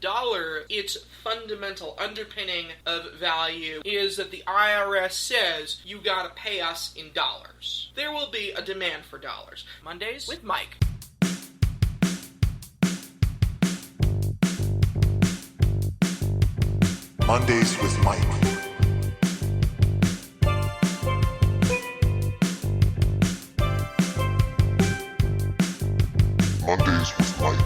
Dollar, its fundamental underpinning of value is that the IRS says you gotta pay us in dollars. There will be a demand for dollars. Mondays with Mike. Mondays with Mike. Mondays with Mike.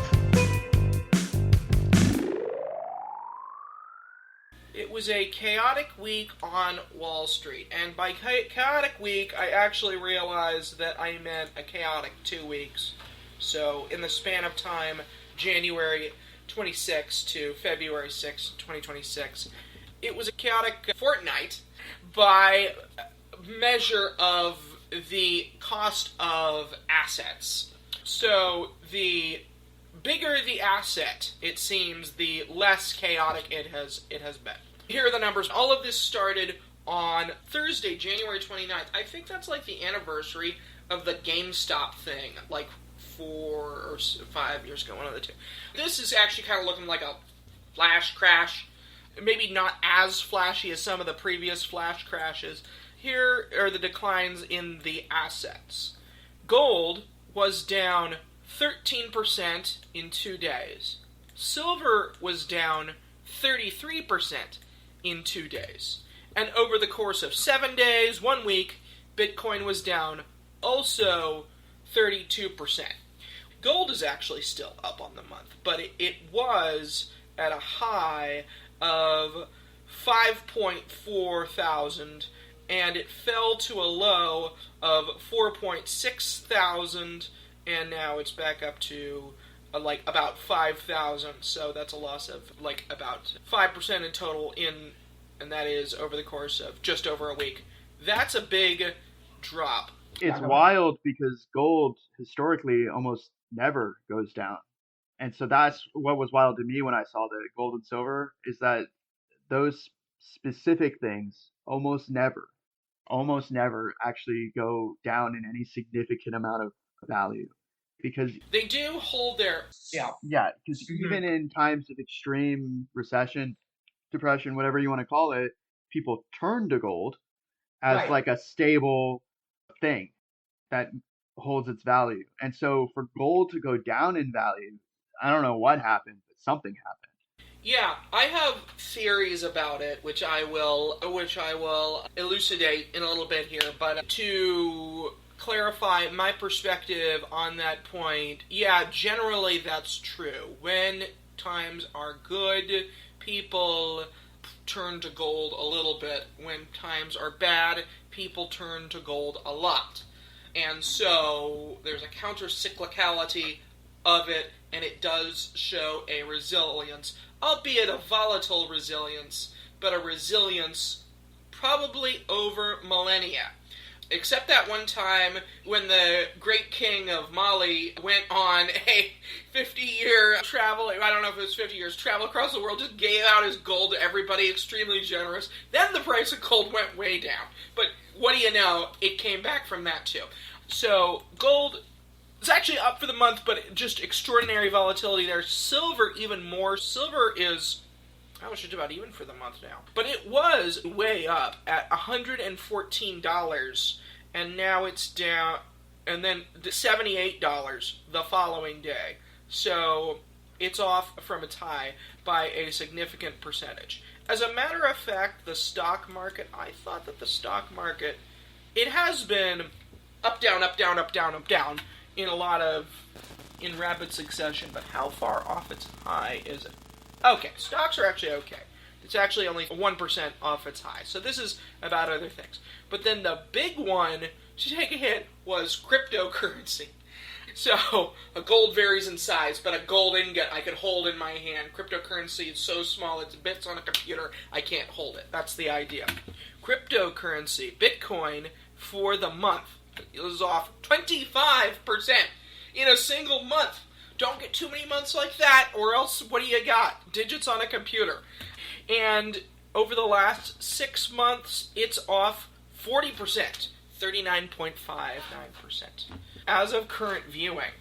It was a chaotic week on Wall Street, and by chaotic week, I actually realized that I meant a chaotic 2 weeks. So, in the span of time, January 26 to February 6, 2026, it was a chaotic fortnight by measure of the cost of assets. So, the bigger the asset, it seems, the less chaotic it has been. Here are the numbers. All of this started on Thursday, January 29th. I think that's like the anniversary of the GameStop thing, like 4 or 5 years ago, one of the two. This is actually kind of looking like a flash crash. Maybe not as flashy as some of the previous flash crashes. Here are the declines in the assets. Gold was down 13% in 2 days. Silver was down 33% in 2 days. And over the course of 7 days, 1 week, Bitcoin was down also 32%. Gold is actually still up on the month, but it was at a high of 5.4 thousand, and it fell to a low of 4.6 thousand, and now it's back up to about 5,000, so that's a loss of about 5% in total, and that is over the course of just over a week. That's a big drop. It's wild because gold historically almost never goes down. And so that's what was wild to me when I saw the gold and silver, is that those specific things almost never actually go down in any significant amount of value. Because they do hold their... Yeah, because even in times of extreme recession, depression, whatever you want to call it, people turn to gold as like a stable thing that holds its value. And so for gold to go down in value, I don't know what happened, but something happened. Yeah, I have theories about it, which I will elucidate in a little bit here, but to clarify my perspective on that point, yeah, generally that's true. When times are good, people turn to gold a little bit. When times are bad, people turn to gold a lot. And so there's a counter-cyclicality of it, and it does show a resilience, albeit a volatile resilience, but a resilience probably over millennia. Except that one time when the great king of Mali went on a 50-year travel, I don't know if it was 50 years, travel across the world, just gave out his gold to everybody, extremely generous. Then the price of gold went way down. But what do you know, it came back from that too. So gold is actually up for the month, but just extraordinary volatility there. Silver even more. Silver is... it's just about even for the month now. But it was way up at $114, and now it's down, and then $78 the following day. So it's off from its high by a significant percentage. As a matter of fact, the stock market, I thought that the stock market, it has been up, down, up, down, up, down, up, down, in rapid succession, but how far off its high is it? Okay, stocks are actually okay. It's actually only 1% off its high. So this is about other things. But then the big one to take a hit was cryptocurrency. So a gold varies in size, but a gold ingot I could hold in my hand. Cryptocurrency is so small, it's bits on a computer, I can't hold it. That's the idea. Cryptocurrency, Bitcoin, for the month, it was off 25% in a single month. Don't get too many months like that, or else what do you got? Digits on a computer. And over the last 6 months, it's off 40%, 39.59%. As of current viewing,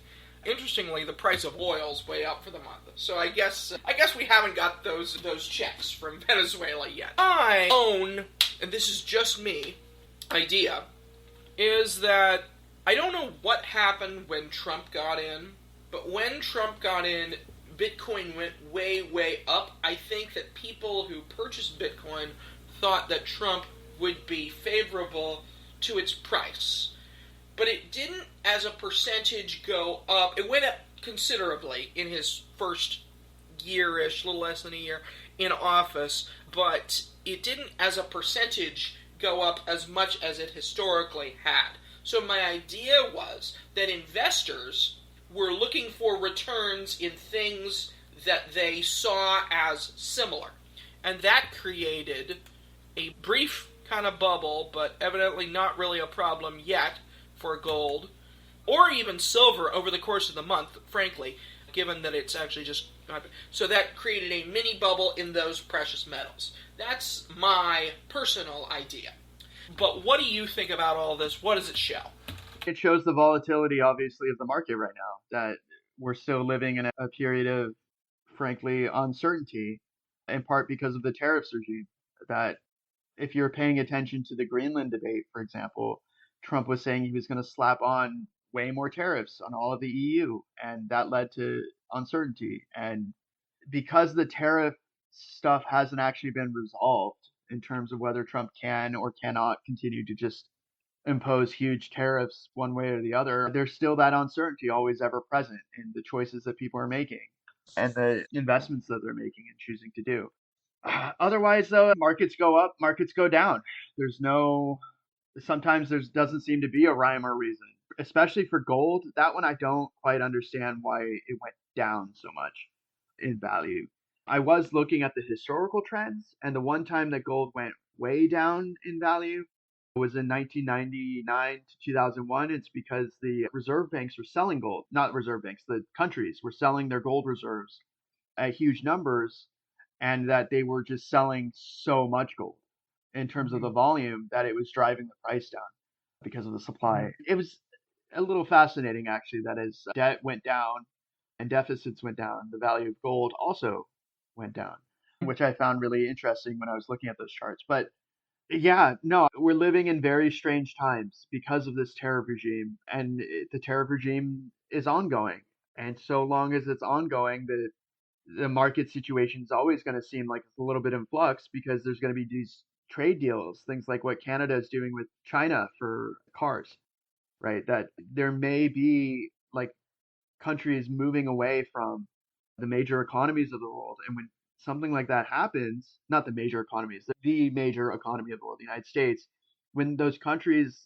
Interestingly, the price of oil's way up for the month. So I guess we haven't got those checks from Venezuela yet. I own, and this is just me, idea, is that I don't know what happened when Trump got in, but when Trump got in, Bitcoin went way, way up. I think that people who purchased Bitcoin thought that Trump would be favorable to its price. But it didn't, as a percentage, go up. It went up considerably in his first year-ish, a little less than a year, in office, but it didn't, as a percentage, go up as much as it historically had. So my idea was that investors were looking for returns in things that they saw as similar. And that created a brief kind of bubble, but evidently not really a problem yet for gold, or even silver over the course of the month, frankly, given that it's actually just... So that created a mini bubble in those precious metals. That's my personal idea. But what do you think about all this? What does it show? It shows the volatility, obviously, of the market right now, that we're still living in a period of, frankly, uncertainty, in part because of the tariffs regime. That if you're paying attention to the Greenland debate, for example, Trump was saying he was going to slap on way more tariffs on all of the EU, and that led to uncertainty. And because the tariff stuff hasn't actually been resolved in terms of whether Trump can or cannot continue to just impose huge tariffs one way or the other, there's still that uncertainty always ever present in the choices that people are making and the investments that they're making and choosing to do. Otherwise, though, markets go up, markets go down. Sometimes there doesn't seem to be a rhyme or reason, especially for gold. That one I don't quite understand why it went down so much in value. I was looking at the historical trends, and the one time that gold went way down in value was in 1999 to 2001. It's because the reserve banks were selling gold, not reserve banks, the countries were selling their gold reserves at huge numbers, and that they were just selling so much gold in terms of the volume that it was driving the price down because of the supply. It was a little fascinating, actually, that as debt went down and deficits went down, the value of gold also went down, which I found really interesting when I was looking at those charts. But yeah, no, we're living in very strange times because of this tariff regime, and the tariff regime is ongoing. And so long as it's ongoing, the market situation is always going to seem like it's a little bit in flux because there's going to be these trade deals, things like what Canada is doing with China for cars, right? That there may be like countries moving away from the major economies of the world. And when something like that happens, not the major economies, the major economy of the world, the United States, when those countries,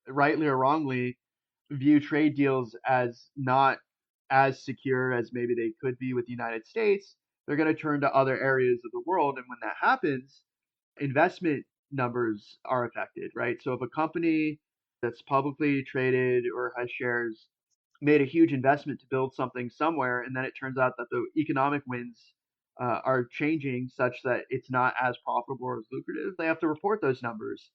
rightly or wrongly, view trade deals as not as secure as maybe they could be with the United States, they're going to turn to other areas of the world. And when that happens, investment numbers are affected, right? So if a company that's publicly traded or has shares made a huge investment to build something somewhere, and then it turns out that the economic winds are changing such that it's not as profitable or as lucrative, they have to report those numbers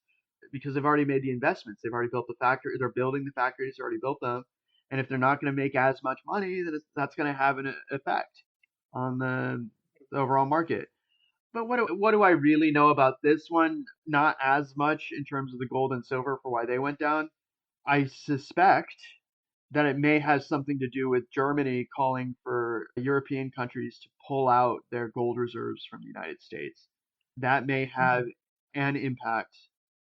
because they've already made the investments. They've already built the factory. They're building the factories. They already built them. And if they're not going to make as much money, then that's going to have an effect on the overall market. But what do I really know about this one? Not as much in terms of the gold and silver for why they went down. I suspect that it may have something to do with Germany calling for European countries to pull out their gold reserves from the United States. That may have an impact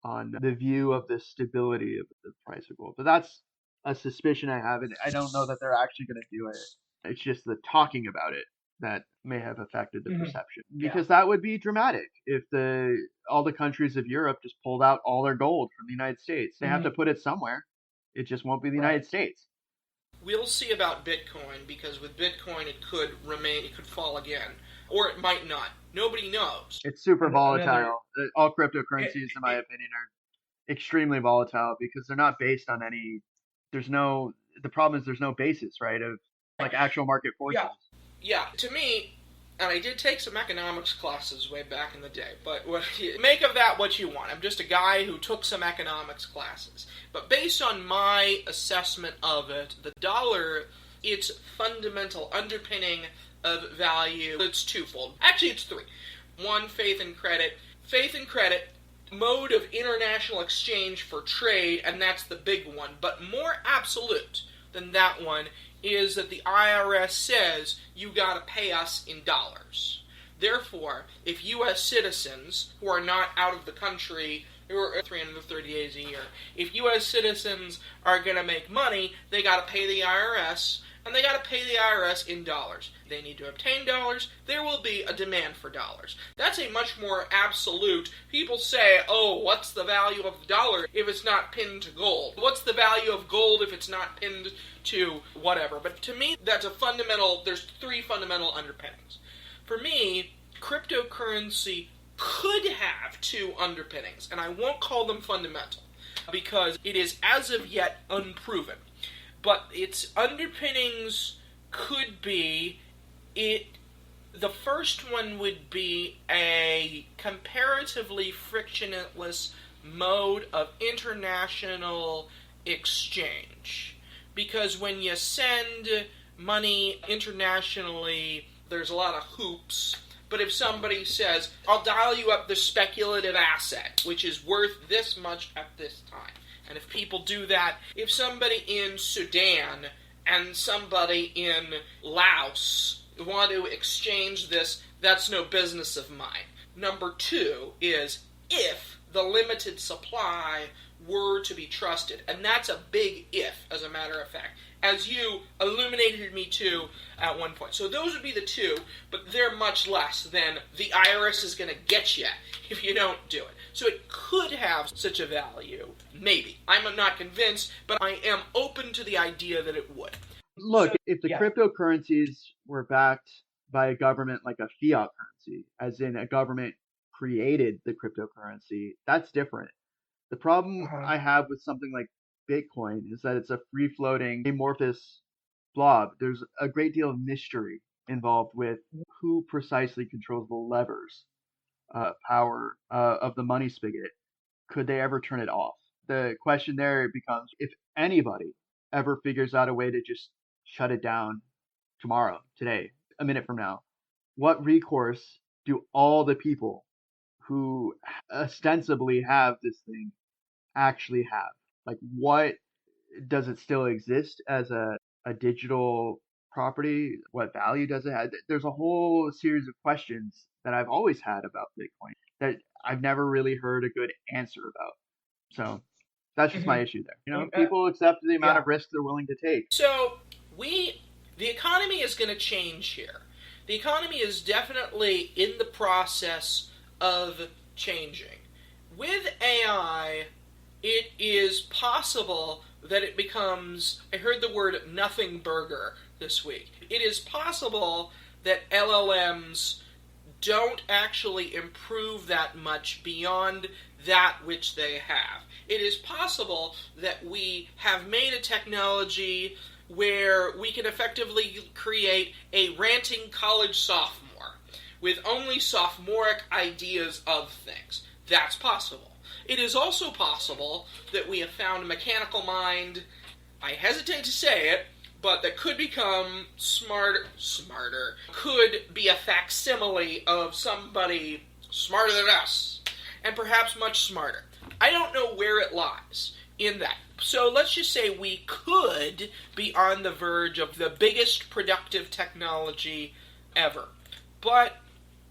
on the view of the stability of the price of gold. But that's a suspicion I have, and I don't know that they're actually going to do it. It's just the talking about it that may have affected the perception. Because that would be dramatic if all the countries of Europe just pulled out all their gold from the United States. They have to put it somewhere. It just won't be the United States. We'll see about Bitcoin, because with Bitcoin it could fall again. Or it might not. Nobody knows. It's super volatile. All cryptocurrencies, in my opinion, are extremely volatile because they're not based on any... The problem is there's no basis, right, of like actual market forces. Yeah, to me, and I did take some economics classes way back in the day, but make of that what you want. I'm just a guy who took some economics classes. But based on my assessment of it, the dollar its fundamental underpinning of value. It's twofold. Actually, it's three. One, faith and credit. Faith and credit, mode of international exchange for trade, and that's the big one. But more absolute than that one is that the IRS says you gotta pay us in dollars. Therefore, if U.S. citizens who are not out of the country, who are 330 days a year, if U.S. citizens are going to make money, they got to pay the IRS, and they got to pay the IRS in dollars. They need to obtain dollars. There will be a demand for dollars. That's a much more absolute. People say, oh, what's the value of the dollar if it's not pinned to gold? What's the value of gold if it's not pinned to whatever? But to me, that's a fundamental, there's three fundamental underpinnings. For me, cryptocurrency could have two underpinnings, and I won't call them fundamental, because it is as of yet unproven. But its underpinnings could be the first one would be a comparatively frictionless mode of international exchange. Because when you send money internationally, there's a lot of hoops. But if somebody says, I'll dial you up this speculative asset, which is worth this much at this time. And if people do that, if somebody in Sudan and somebody in Laos want to exchange this, that's no business of mine. Number two is if the limited supply were to be trusted. And that's a big if, as a matter of fact, as you illuminated me to at one point. So those would be the two, but they're much less than the IRS is going to get you if you don't do it. So it could have such a value. Maybe. I'm not convinced, but I am open to the idea that it would. Look, if the cryptocurrencies were backed by a government like a fiat currency, as in a government created the cryptocurrency, that's different. The problem I have with something like Bitcoin is that it's a free-floating, amorphous blob. There's a great deal of mystery involved with who precisely controls the levers, power of the money spigot. Could they ever turn it off? The question there becomes, if anybody ever figures out a way to just shut it down tomorrow, today, a minute from now, what recourse do all the people who ostensibly have this thing actually have? Like, what does it still exist as a digital property? What value does it have? There's a whole series of questions that I've always had about Bitcoin that I've never really heard a good answer about. So that's just my issue there. You know, people accept the amount of risk they're willing to take. So the economy is going to change here. The economy is definitely in the process of changing. With AI, it is possible that it becomes, I heard the word nothing burger this week. It is possible that LLMs don't actually improve that much beyond that which they have. It is possible that we have made a technology where we can effectively create a ranting college sophomore with only sophomoric ideas of things. That's possible. It is also possible that we have found a mechanical mind, I hesitate to say it, but that could become smarter, could be a facsimile of somebody smarter than us, and perhaps much smarter. I don't know where it lies in that. So let's just say we could be on the verge of the biggest productive technology ever. But,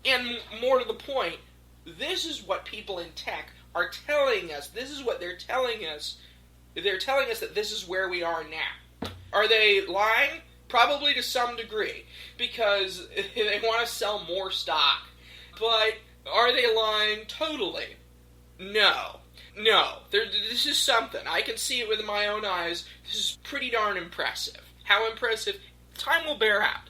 and more to the point, this is what people in tech are telling us. This is what they're telling us. They're telling us that this is where we are now. Are they lying? Probably to some degree, because they want to sell more stock. But are they lying totally? No. This is something. I can see it with my own eyes. This is pretty darn impressive. How impressive? Time will bear out.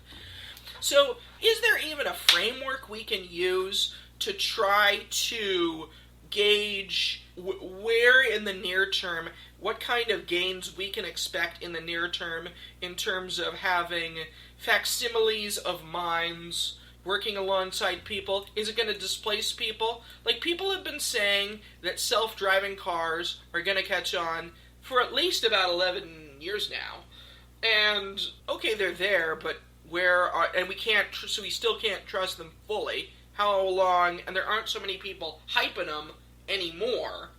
So, is there even a framework we can use to try to gauge where in the near term, what kind of gains we can expect in the near term in terms of having facsimiles of minds working alongside people? Is it going to displace people? Like, people have been saying that self-driving cars are going to catch on for at least about 11 years now. And okay, they're there, but where are, and we can't, so we still can't trust them fully. How long, and there aren't so many people hyping them anymore.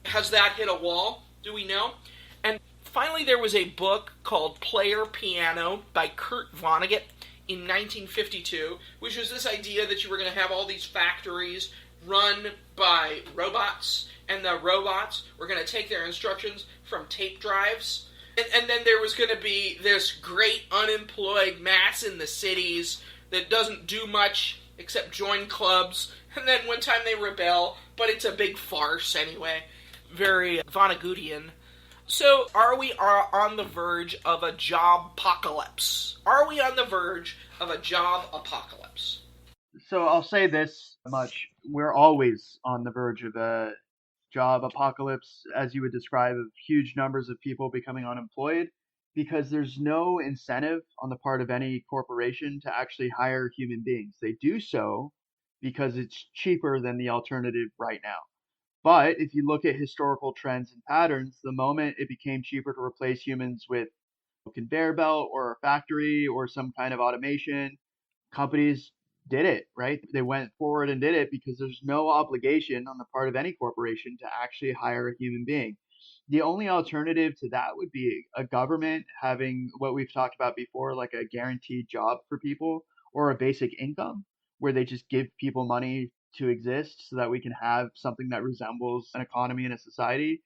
Has that hit a wall? Do we know? And finally, there was a book called Player Piano by Kurt Vonnegut in 1952, which was this idea that you were going to have all these factories run by robots, and the robots were going to take their instructions from tape drives. And then there was going to be this great unemployed mass in the cities that doesn't do much except join clubs, and then one time they rebel, but it's a big farce anyway. Very Vonnegutian. So, are we on the verge of a job apocalypse? Are we on the verge of a job apocalypse? So I'll say this much. We're always on the verge of a job apocalypse, as you would describe, of huge numbers of people becoming unemployed, because there's no incentive on the part of any corporation to actually hire human beings. They do so because it's cheaper than the alternative right now. But if you look at historical trends and patterns, the moment it became cheaper to replace humans with a conveyor belt or a factory or some kind of automation, companies did it, right? They went forward and did it because there's no obligation on the part of any corporation to actually hire a human being. The only alternative to that would be a government having what we've talked about before, like a guaranteed job for people or a basic income where they just give people money to exist so that we can have something that resembles an economy and a society.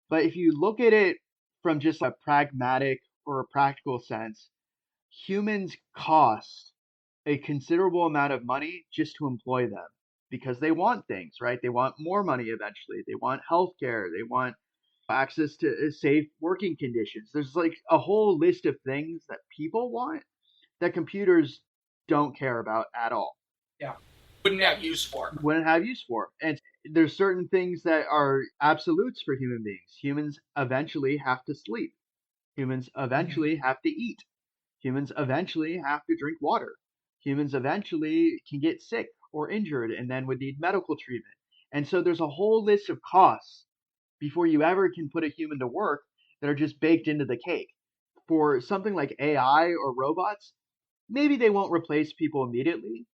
But if you look at it from just a pragmatic or a practical sense, humans cost a considerable amount of money just to employ them because they want things, right? They want more money eventually. They want healthcare. They want access to safe working conditions. There's like a whole list of things that people want that computers don't care about at all. Yeah. Wouldn't have use for. Wouldn't have use for. And there's certain things that are absolutes for human beings. Humans eventually have to sleep. Humans eventually have to eat. Humans eventually have to drink water. Humans eventually can get sick or injured and then would need medical treatment. And so there's a whole list of costs before you ever can put a human to work that are just baked into the cake. For something like AI or robots, maybe they won't replace people immediately,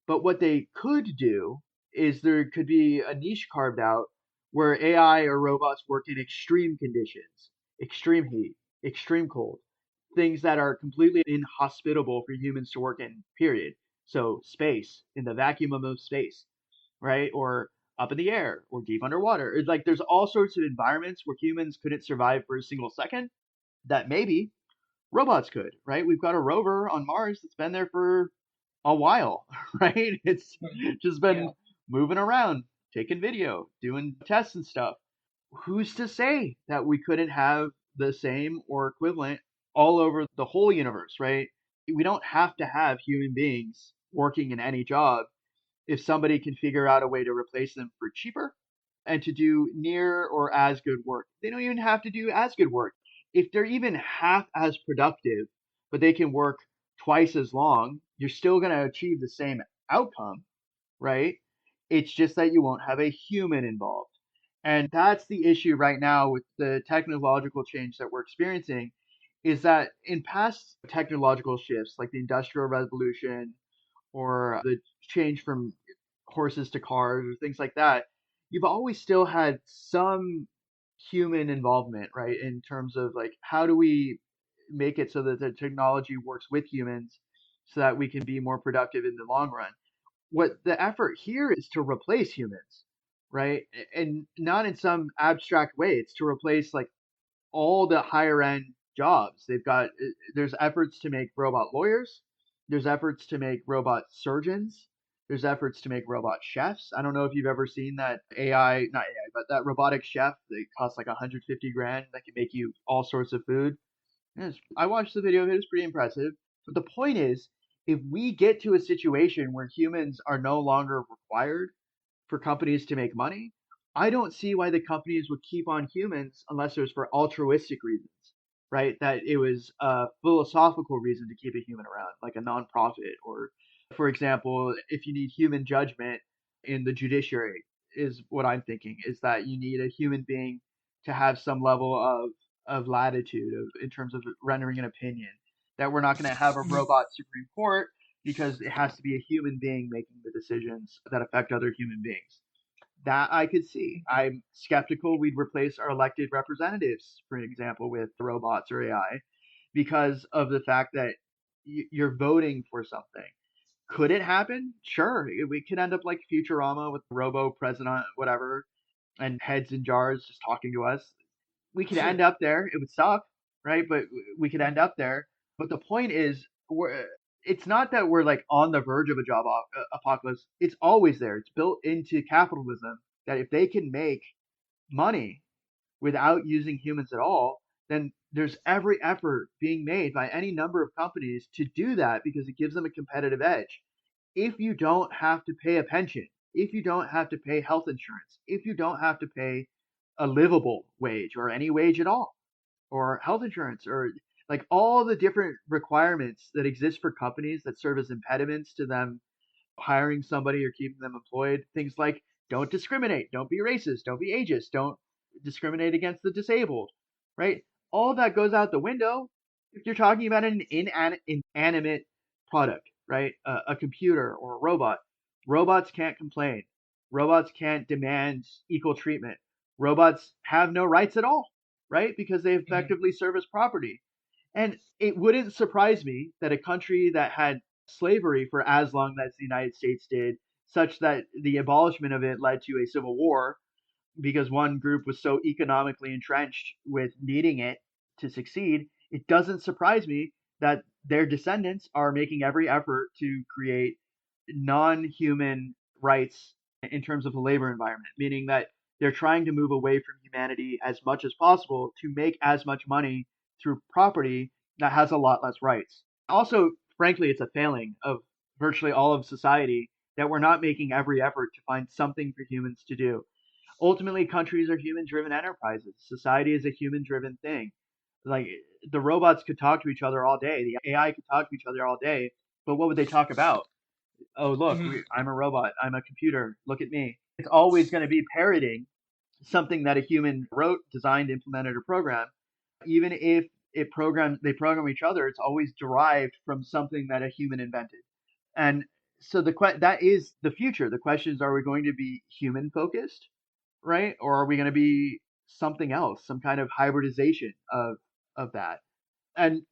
but what they could do is there could be a niche carved out where AI or robots work in extreme conditions, extreme heat, extreme cold, things that are completely inhospitable for humans to work in, period. So, space, in the vacuum of space, right? Or up in the air or deep underwater. It's like there's all sorts of environments where humans couldn't survive for a single second that maybe robots could, right? We've got a rover on Mars that's been there for a while, right? It's just been moving around, taking video, doing tests and stuff. Who's to say that we couldn't have the same or equivalent all over the whole universe, right? We don't have to have human beings working in any job if somebody can figure out a way to replace them for cheaper and to do near or as good work. They don't even have to do as good work. If they're even half as productive, but they can work twice as long, you're still going to achieve the same outcome, right? It's just that you won't have a human involved. And that's the issue right now with the technological change that we're experiencing is that in past technological shifts like the Industrial Revolution or the change from horses to cars or things like that, you've always still had some human involvement, right? In terms of like, how do we make it so that the technology works with humans so that we can be more productive in the long run? What the effort here is to replace humans, right? And not in some abstract way. It's to replace like all the higher end jobs. There's efforts to make robot lawyers, there's efforts to make robot surgeons, there's efforts to make robot chefs. I don't know if you've ever seen that AI, not AI, but that robotic chef that costs like 150 grand that can make you all sorts of food. I watched the video of it, it's pretty impressive. But the point is, if we get to a situation where humans are no longer required for companies to make money, I don't see why the companies would keep on humans unless it was for altruistic reasons, right? That it was a philosophical reason to keep a human around, like a nonprofit, or, for example, if you need human judgment in the judiciary, is what I'm thinking, is that you need a human being to have some level of of latitude in terms of rendering an opinion. That we're not going to have a robot Supreme Court because it has to be a human being making the decisions that affect other human beings. That I could see. I'm skeptical we'd replace our elected representatives, for example, with robots or AI because of the fact that you're voting for something. Could it happen? Sure. We could end up like Futurama with Robo President, whatever, and heads in jars just talking to us. We could end up there. It would suck, right? But we could end up there. But the point is, it's not that we're like on the verge of a job apocalypse. It's always there. It's built into capitalism that if they can make money without using humans at all, then there's every effort being made by any number of companies to do that because it gives them a competitive edge. If you don't have to pay a pension, if you don't have to pay health insurance, if you don't have to pay a livable wage or any wage at all, or health insurance, or like all the different requirements that exist for companies that serve as impediments to them hiring somebody or keeping them employed. Things like don't discriminate, don't be racist, don't be ageist, don't discriminate against the disabled, right? All that goes out the window if you're talking about an inanimate product, right? A computer or a robot. Robots can't complain. Robots can't demand equal treatment. Robots have no rights at all, right? Because they effectively serve as property. And it wouldn't surprise me that a country that had slavery for as long as the United States did, such that the abolishment of it led to a civil war because one group was so economically entrenched with needing it to succeed, it doesn't surprise me that their descendants are making every effort to create non human rights in terms of the labor environment, meaning that they're trying to move away from humanity as much as possible to make as much money through property that has a lot less rights. Also, frankly, it's a failing of virtually all of society that we're not making every effort to find something for humans to do. Ultimately, countries are human driven enterprises. Society is a human driven thing. Like the robots could talk to each other all day, the AI could talk to each other all day, but what would they talk about? Oh, look, I'm a robot, I'm a computer, look at me. It's always going to be parroting something that a human wrote, designed, implemented, or programmed. Even if they program each other, it's always derived from something that a human invented. And so that is the future. The question is, are we going to be human focused, right? Or are we going to be something else, some kind of hybridization of that? And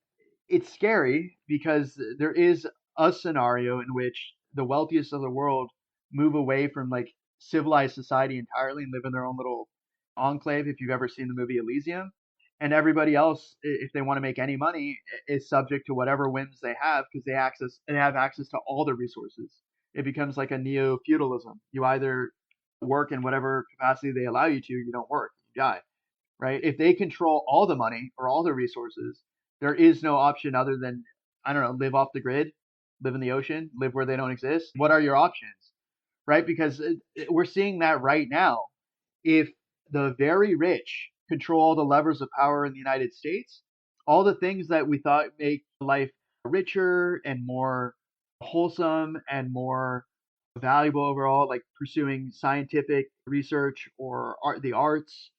it's scary because there is a scenario in which the wealthiest of the world move away from like civilized society entirely and live in their own little enclave. If you've ever seen the movie Elysium, and everybody else, if they want to make any money, is subject to whatever whims they have because they have access to all the resources. It becomes like a neo feudalism. You either work in whatever capacity they allow you to, you don't work, you die, right? If they control all the money or all the resources, there is no option other than, I don't know, live off the grid, live in the ocean, live where they don't exist. What are your options, right? Because we're seeing that right now. If the very rich control all the levers of power in the United States, all the things that we thought make life richer and more wholesome and more valuable overall, like pursuing scientific research or the arts,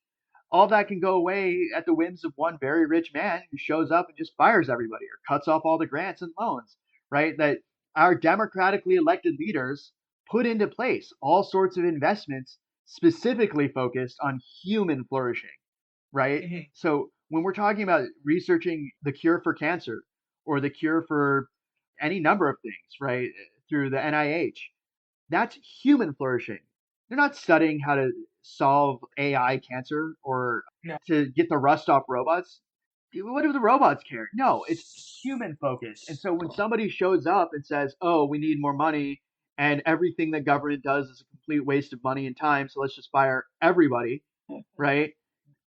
all that can go away at the whims of one very rich man who shows up and just fires everybody or cuts off all the grants and loans, right? That our democratically elected leaders put into place all sorts of investments specifically focused on human flourishing, right? So when we're talking about researching the cure for cancer or the cure for any number of things, right, through the NIH, that's human flourishing. They're not studying how to solve AI cancer or to get the rust off robots. What do the robots care? No, it's human focused. And so when somebody shows up and says, "Oh, we need more money and everything that government does is a complete waste of money and time, so let's just fire everybody," right?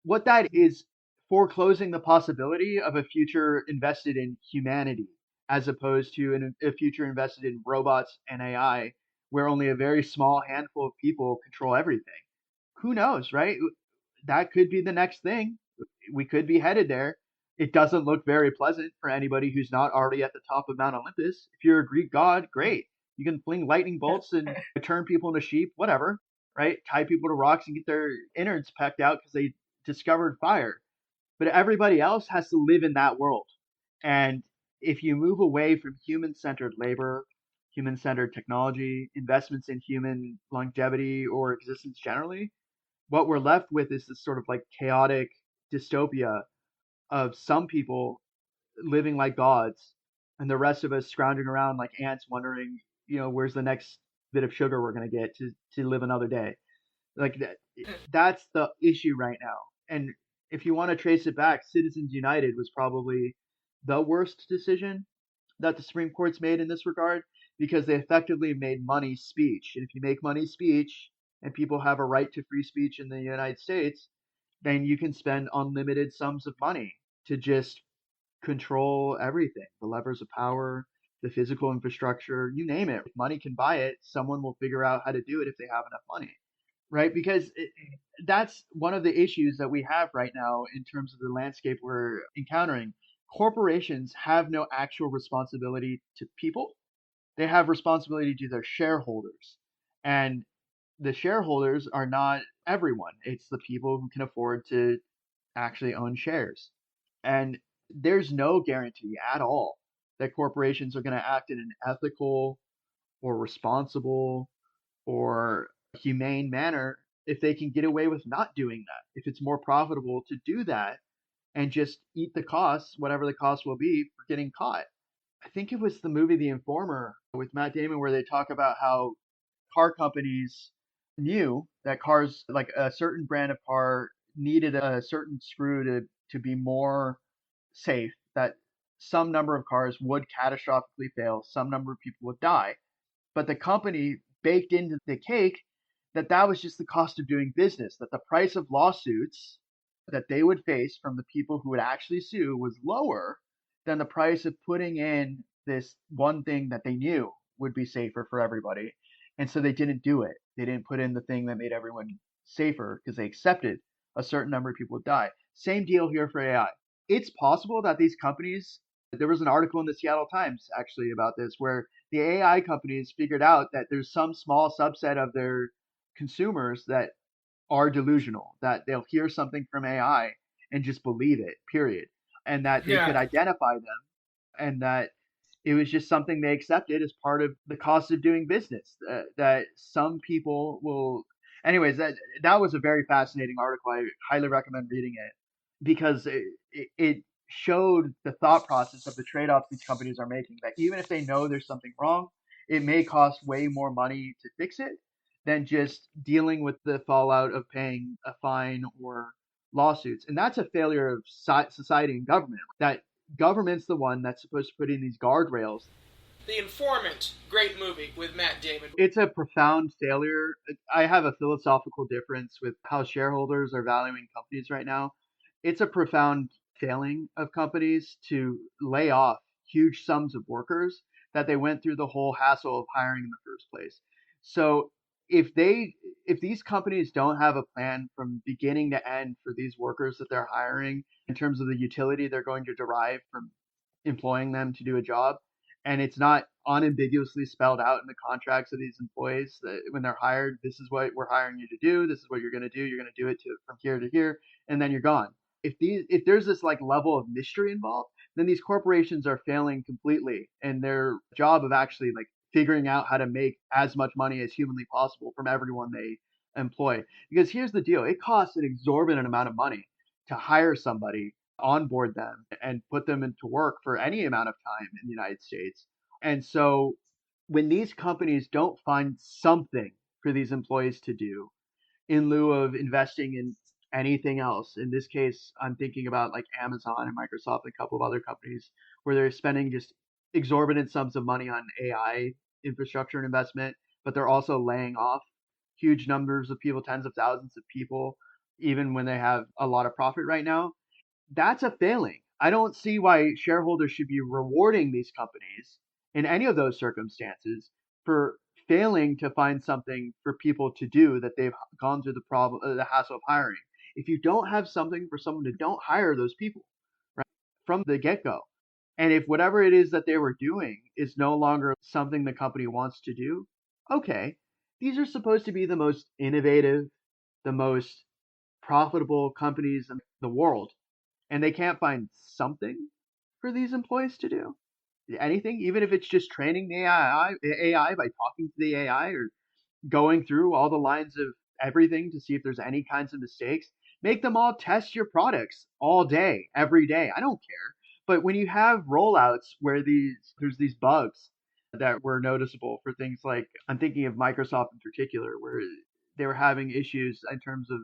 What that is foreclosing the possibility of a future invested in humanity as opposed to a future invested in robots and AI where only a very small handful of people control everything. Who knows, right? That could be the next thing. We could be headed there. It doesn't look very pleasant for anybody who's not already at the top of Mount Olympus. If you're a Greek god, great. You can fling lightning bolts and turn people into sheep, whatever, right? Tie people to rocks and get their innards pecked out because they discovered fire. but everybody else has to live in that world. And if you move away from human-centered labor, human-centered technology, investments in human longevity or existence generally, what we're left with is this sort of like chaotic dystopia of some people living like gods and the rest of us scrounging around like ants wondering, where's the next bit of sugar we're going to get to live another day. Like that's the issue right now. And if you want to trace it back, Citizens United was probably the worst decision that the Supreme Court's made in this regard, because they effectively made money speech. And if you make money speech and people have a right to free speech in the United States, then you can spend unlimited sums of money to just control everything, the levers of power, the physical infrastructure, you name it. If money can buy it, someone will figure out how to do it if they have enough money, right? Because that's one of the issues that we have right now in terms of the landscape we're encountering. Corporations have no actual responsibility to people. They have responsibility to their shareholders. And the shareholders are not everyone. It's the people who can afford to actually own shares. And there's no guarantee at all that corporations are going to act in an ethical or responsible or humane manner if they can get away with not doing that. If it's more profitable to do that and just eat the costs, whatever the cost will be for getting caught. I think it was the movie The Informer with Matt Damon where they talk about how car companies knew that cars, like a certain brand of car, needed a certain screw to be more safe, that some number of cars would catastrophically fail, some number of people would die. But the company baked into the cake that that was just the cost of doing business, that the price of lawsuits that they would face from the people who would actually sue was lower than the price of putting in this one thing that they knew would be safer for everybody. And so they didn't do it. They didn't put in the thing that made everyone safer because they accepted a certain number of people would die. Same deal here for AI. It's possible that these companies, there was an article in the Seattle Times actually about this, where the AI companies figured out that there's some small subset of their consumers that are delusional, that they'll hear something from AI and just believe it, period. And that they Yeah. could identify them, and that it was just something they accepted as part of the cost of doing business. That some people will. Anyways, that was a very fascinating article. I highly recommend reading it because it showed the thought process of the trade-offs these companies are making. That even if they know there's something wrong, it may cost way more money to fix it than just dealing with the fallout of paying a fine or lawsuits. And that's a failure of society and government. That government's the one that's supposed to put in these guardrails. The Informant, great movie with Matt Damon. It's a profound failure. I have a philosophical difference with how shareholders are valuing companies right now. It's a profound failing of companies to lay off huge sums of workers that they went through the whole hassle of hiring in the first place. So if they if these companies don't have a plan from beginning to end for these workers that they're hiring in terms of the utility they're going to derive from employing them to do a job, and it's not unambiguously spelled out in the contracts of these employees that when they're hired, this is what we're hiring you to do, this is what you're going to do, you're going to do it from here to here, and then you're gone. If there's this like level of mystery involved, then these corporations are failing completely in their job of actually like figuring out how to make as much money as humanly possible from everyone they employ. Because here's the deal, it costs an exorbitant amount of money to hire somebody, onboard them, and put them into work for any amount of time in the United States. And so when these companies don't find something for these employees to do in lieu of investing in anything else, in this case, I'm thinking about like Amazon and Microsoft and a couple of other companies where they're spending just exorbitant sums of money on AI infrastructure and investment, but they're also laying off huge numbers of people, tens of thousands of people, even when they have a lot of profit right now. That's a failing. I don't see why shareholders should be rewarding these companies in any of those circumstances for failing to find something for people to do that they've gone through the hassle of hiring. If you don't have something for someone to, don't hire those people, right, from the get-go. And if whatever it is that they were doing is no longer something the company wants to do, okay, these are supposed to be the most innovative, the most profitable companies in the world, and they can't find something for these employees to do, anything, even if it's just training the AI by talking to the AI or going through all the lines of everything to see if there's any kinds of mistakes. Make them all test your products all day, every day. I don't care. But when you have rollouts where there's these bugs that were noticeable for things like, I'm thinking of Microsoft in particular, where they were having issues in terms of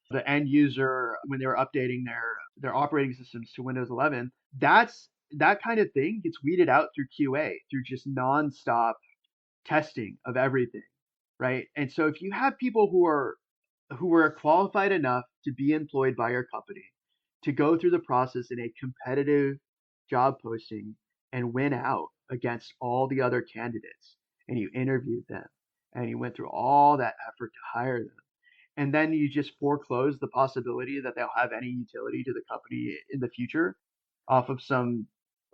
the end user when they were updating their operating systems to Windows 11. That kind of thing gets weeded out through QA, through just nonstop testing of everything, right? And so if you have people who are qualified enough to be employed by your company, to go through the process in a competitive job posting and win out against all the other candidates, and you interviewed them and you went through all that effort to hire them, and then you just foreclose the possibility that they'll have any utility to the company in the future off of some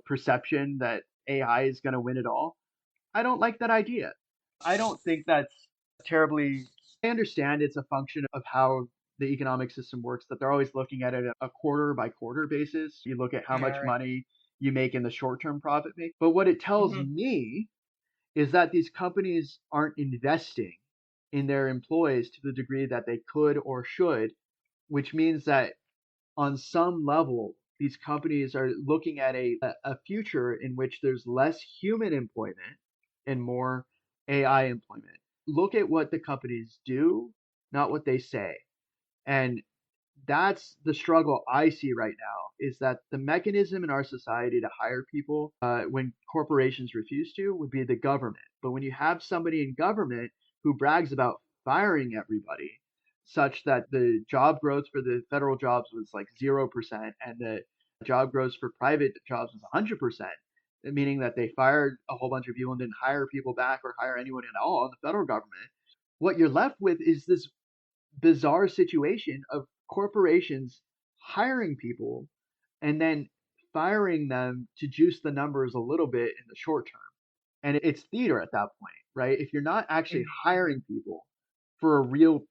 perception that AI is going to win it all. I don't like that idea. I don't think that's terribly. I understand it's a function of how the economic system works, that they're always looking at it a quarter by quarter basis. You look at how much Yeah. money you make in the short term profit make. But what it tells Mm-hmm. me is that these companies aren't investing in their employees to the degree that they could or should, which means that on some level, these companies are looking at a future in which there's less human employment and more AI employment. Look at what the companies do, not what they say. And that's the struggle I see right now, is that the mechanism in our society to hire people when corporations refuse to would be the government. But when you have somebody in government who brags about firing everybody, such that the job growth for the federal jobs was like 0% and the job growth for private jobs was 100%, meaning that they fired a whole bunch of people and didn't hire people back or hire anyone at all in the federal government, what you're left with is this bizarre situation of corporations hiring people and then firing them to juice the numbers a little bit in the short term. And it's theater at that point, right? If you're not actually hiring people for a real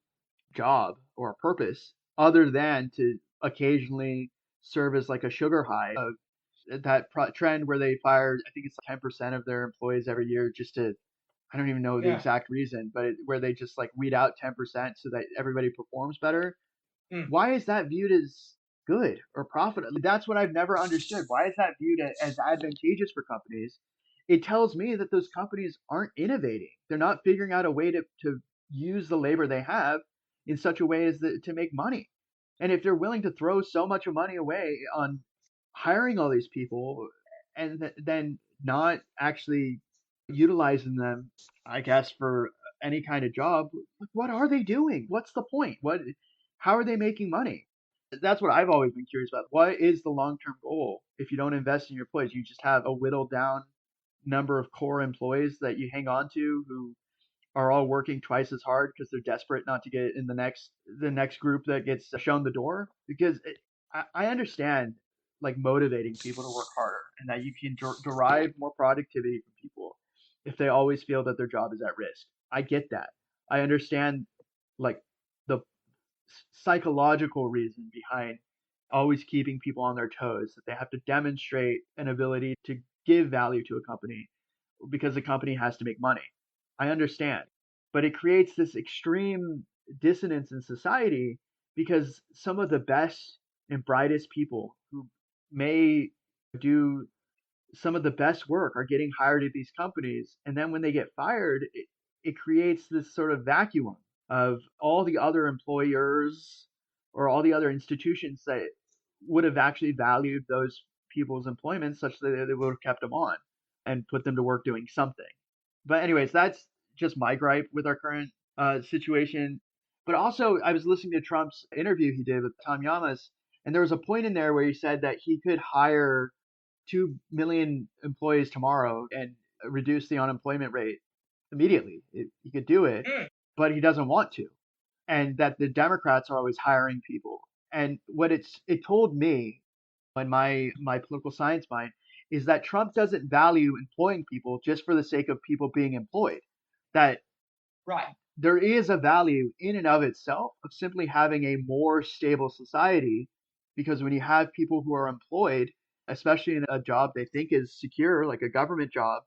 job or a purpose other than to occasionally serve as like a sugar high of that trend where they fired, I think it's 10% of their employees every year just to, I don't even know the Yeah. exact reason, but where they just like weed out 10% so that everybody performs better. Mm. Why is that viewed as good or profitable? That's what I've never understood. Why is that viewed as advantageous for companies? It tells me that those companies aren't innovating. They're not figuring out a way to use the labor they have in such a way as to make money. And if they're willing to throw so much money away on hiring all these people and then not actually utilizing them, I guess, for any kind of job, what are they doing? What's the point? How are they making money? That's what I've always been curious about. What is the long-term goal if you don't invest in your employees? You just have a whittled down number of core employees that you hang on to who are all working twice as hard because they're desperate not to get in the next group that gets shown the door. Because I understand like motivating people to work harder and that you can derive more productivity from people if they always feel that their job is at risk. I get that. I understand like the psychological reason behind always keeping people on their toes, that they have to demonstrate an ability to give value to a company because the company has to make money. I understand. But it creates this extreme dissonance in society because some of the best and brightest people who may do some of the best work are getting hired at these companies. And then when they get fired, it creates this sort of vacuum of all the other employers or all the other institutions that would have actually valued those people's employment such that they would have kept them on and put them to work doing something. But anyways, that's just my gripe with our current situation. But also, I was listening to Trump's interview he did with Tom Yamas, and there was a point in there where he said that he could hire 2 million employees tomorrow and reduce the unemployment rate immediately. He could do it, Mm. but he doesn't want to. And that the Democrats are always hiring people. And what it told me in my political science mind is that Trump doesn't value employing people just for the sake of people being employed. That Right. there is a value in and of itself of simply having a more stable society because when you have people who are employed, especially in a job they think is secure, like a government job,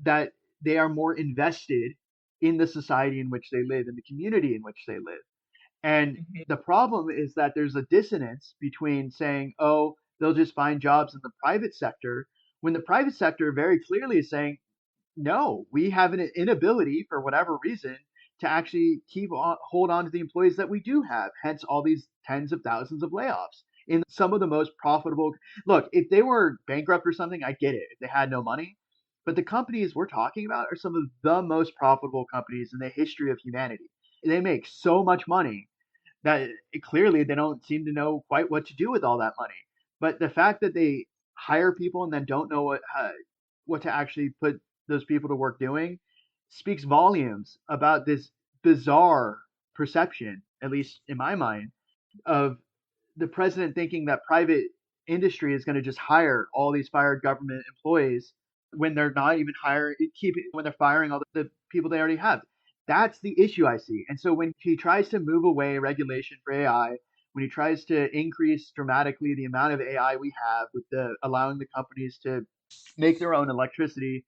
that they are more invested in the society in which they live, in the community in which they live. And Mhm. the problem is that there's a dissonance between saying, oh, they'll just find jobs in the private sector, when the private sector very clearly is saying, no, we have an inability for whatever reason to actually hold on to the employees that we do have. Hence, all these tens of thousands of layoffs in some of the most profitable. Look, if they were bankrupt or something, I get it. If they had no money, but the companies we're talking about are some of the most profitable companies in the history of humanity. They make so much money that clearly they don't seem to know quite what to do with all that money. But the fact that they hire people and then don't know what to actually put those people to work doing speaks volumes about this bizarre perception, at least in my mind, of the president thinking that private industry is going to just hire all these fired government employees when they're not even hiring, when they're firing all the people they already have. That's the issue I see. And so when he tries to move away regulation for AI, when he tries to increase dramatically the amount of AI we have with the allowing the companies to make their own electricity,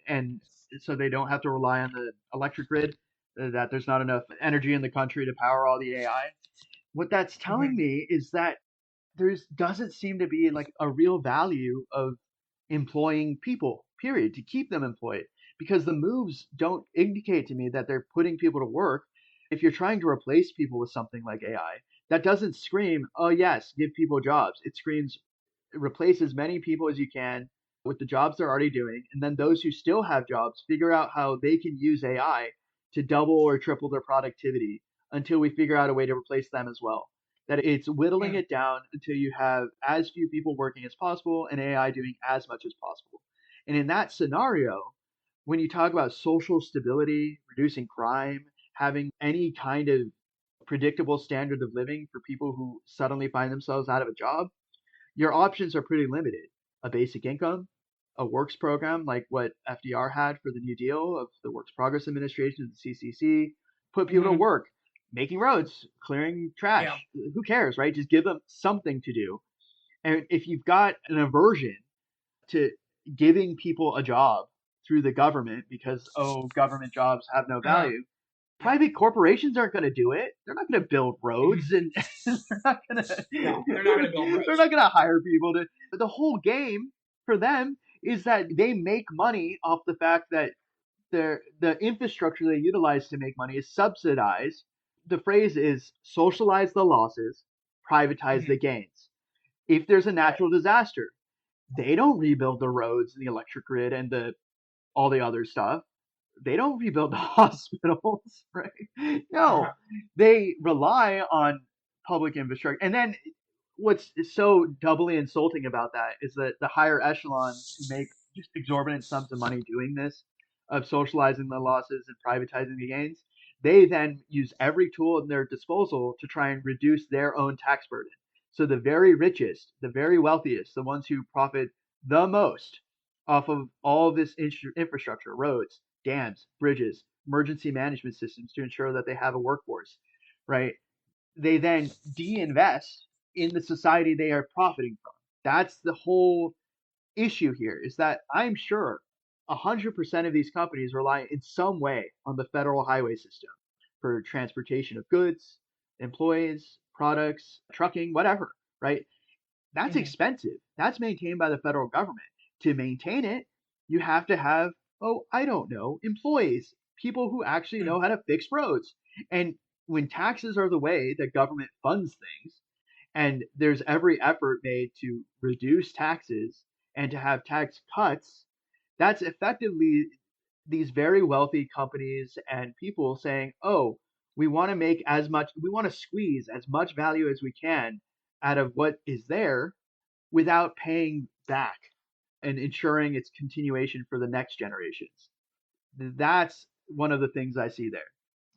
and so they don't have to rely on the electric grid, that there's not enough energy in the country to power all the AI. What that's telling Mhm. me is that there's doesn't seem to be like a real value of employing people, period, to keep them employed, because the moves don't indicate to me that they're putting people to work. If you're trying to replace people with something like AI, that doesn't scream, oh yes, give people jobs. It screams, replace as many people as you can with the jobs they're already doing, and then those who still have jobs figure out how they can use AI to double or triple their productivity until we figure out a way to replace them as well. That it's whittling Mm. it down until you have as few people working as possible and AI doing as much as possible. And in that scenario, when you talk about social stability, reducing crime, having any kind of predictable standard of living for people who suddenly find themselves out of a job, your options are pretty limited. A basic income, a works program like what FDR had for the New Deal of the Works Progress Administration, the CCC, put people to Mhm. work, making roads, clearing Yeah. trash. Who cares, right? Just give them something to do. And if you've got an aversion to giving people a job through the government because, oh, government jobs have no Uh-huh. value, Yeah. private corporations aren't going to do it. They're not going to build Mhm. roads, and they're not going to No, they're not going to build they're roads. not going to hire people to. But the whole game for them is that they make money off the fact that the infrastructure they utilize to make money is subsidized. The phrase is socialize the losses, privatize Mhm. the gains. If there's a Right. natural disaster, they don't rebuild the roads and the electric grid and the all the other stuff. They don't rebuild the hospitals, right? No, Uh-huh. they rely on public infrastructure. And then what's so doubly insulting about that is that the higher echelons who make just exorbitant sums of money doing this, of socializing the losses and privatizing the gains, they then use every tool at their disposal to try and reduce their own tax burden. So the very richest, the very wealthiest, the ones who profit the most off of all of this infrastructure, roads, dams, bridges, emergency management systems to ensure that they have a workforce, right? They then de-invest in the society they are profiting from. That's the whole issue here, is that I'm sure 100% of these companies rely in some way on the federal highway system for transportation of goods, employees, products, trucking, whatever, right? That's Mhm. expensive. That's maintained by the federal government. To maintain it, you have to have, oh, I don't know, employees, people who actually Mm. know how to fix roads. And when taxes are the way that government funds things, and there's every effort made to reduce taxes and to have tax cuts, that's effectively these very wealthy companies and people saying, oh, we want to squeeze as much value as we can out of what is there without paying back and ensuring its continuation for the next generations. That's one of the things I see there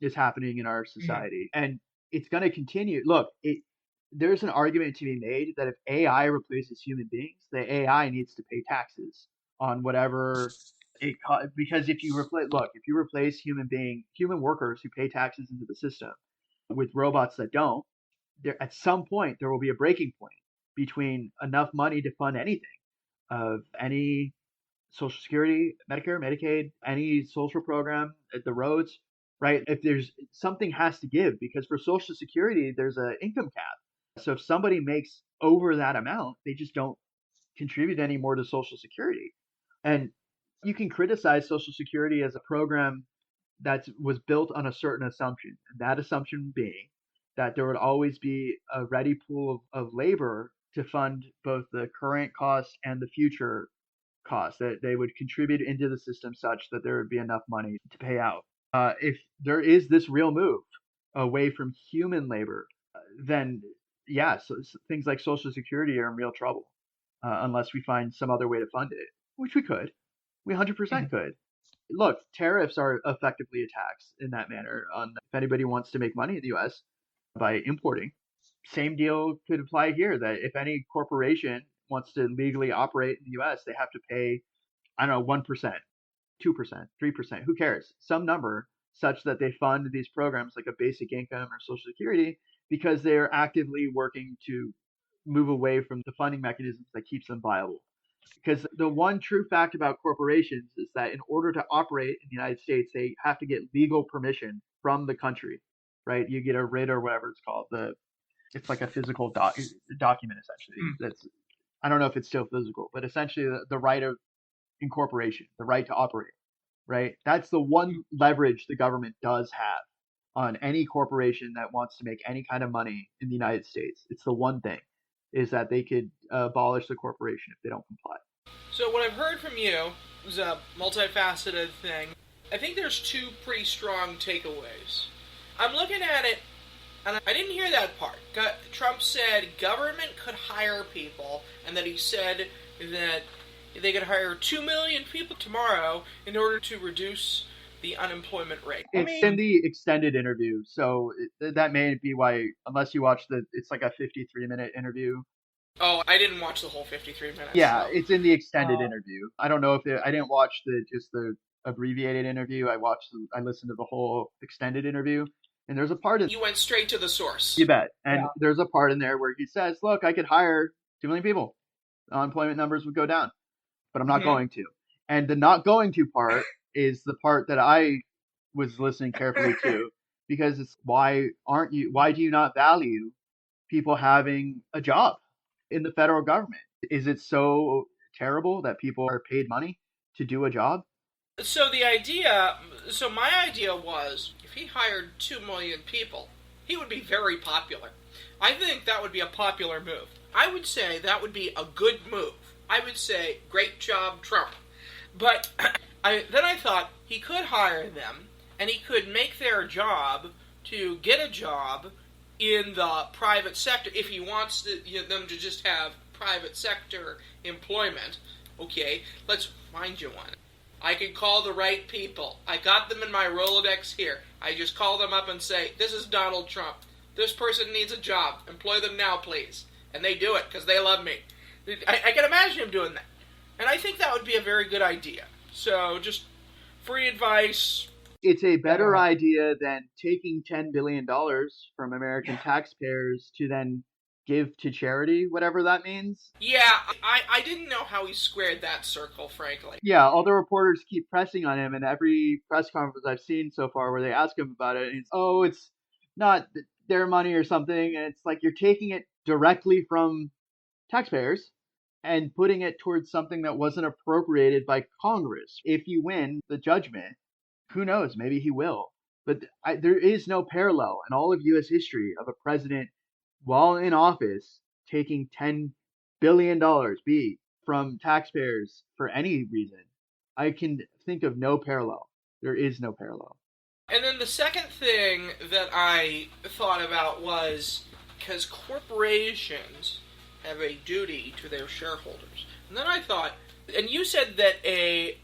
is happening in our Mhm. society. And it's going to continue. Look, there's an argument to be made that if AI replaces human beings, the AI needs to pay taxes on whatever because if you replace human workers who pay taxes into the system with robots that don't, there at some point there will be a breaking point. between enough money to fund anything, of any Social Security, Medicare, Medicaid, any social program, the roads, right? If there's something has to give, because for Social Security, there's an income cap. So if somebody makes over that amount, they just don't contribute any more to Social Security. And you can criticize Social Security as a program that was built on a certain assumption, and that assumption being that there would always be a ready pool of labor to fund both the current costs and the future costs, that they would contribute into the system such that there would be enough money to pay out. If there is this real move away from human labor, then yeah, so things like Social Security are in real trouble unless we find some other way to fund it, which we could. We 100% could. Look, tariffs are effectively a tax in that manner on if anybody wants to make money in the U.S. by importing. Same deal could apply here, that if any corporation wants to legally operate in the U.S., they have to pay, I don't know, 1%, 2%, 3%, who cares? Some number such that they fund these programs like a basic income or Social Security because they're actively working to move away from the funding mechanisms that keeps them viable. Because the one true fact about corporations is that in order to operate in the United States, they have to get legal permission from the country, right? You get a writ or whatever it's called. It's like a physical document essentially. That's, I don't know if it's still physical, but essentially the right of incorporation, the right to operate, right? That's the one leverage the government does have on any corporation that wants to make any kind of money in the United States. It's the one thing, is that they could abolish the corporation if they don't comply. So what I've heard from you is a multifaceted thing. I think there's two pretty strong takeaways. I'm looking at it, and I didn't hear that part. Trump said government could hire people, and that he said that they could hire 2 million people tomorrow in order to reduce the unemployment rate. It's in the extended interview, so that may be why, unless you watch it's like a 53-minute interview. Oh, I didn't watch the whole 53 minutes. Yeah, so. It's in the extended interview. I don't know if I didn't watch just the abbreviated interview. I listened to the whole extended interview, and there's a part in. You went straight to the source. You bet. And there's a part in there where he says, "Look, I could hire 2 million people. The unemployment numbers would go down, but I'm not going to." And the not going to part is the part that I was listening carefully to, because it's why do you not value people having a job in the federal government? Is it so terrible that people are paid money to do a job? So my idea was, if he hired 2 million people, he would be very popular. I think that would be a popular move. I would say that would be a good move. I would say, great job, Trump. But then I thought he could hire them, and he could make their job to get a job in the private sector if he wants them to just have private sector employment. Okay, let's find you one. I can call the right people. I got them in my Rolodex here. I just call them up and say, this is Donald Trump. This person needs a job. Employ them now, please. And they do it because they love me. I can imagine him doing that. And I think that would be a very good idea. So, just free advice. It's a better idea than taking $10 billion from American taxpayers to then give to charity, whatever that means. Yeah, I didn't know how he squared that circle, frankly. Yeah, all the reporters keep pressing on him, and every press conference I've seen so far where they ask him about it, it's not their money or something, and it's like you're taking it directly from taxpayers and putting it towards something that wasn't appropriated by Congress. If you win the judgment, who knows, maybe he will. But there is no parallel in all of U.S. history of a president, while in office, taking $10 billion from taxpayers for any reason. I can think of no parallel. There is no parallel. And then the second thing that I thought about was, because corporations have a duty to their shareholders. And then I thought, and you said that I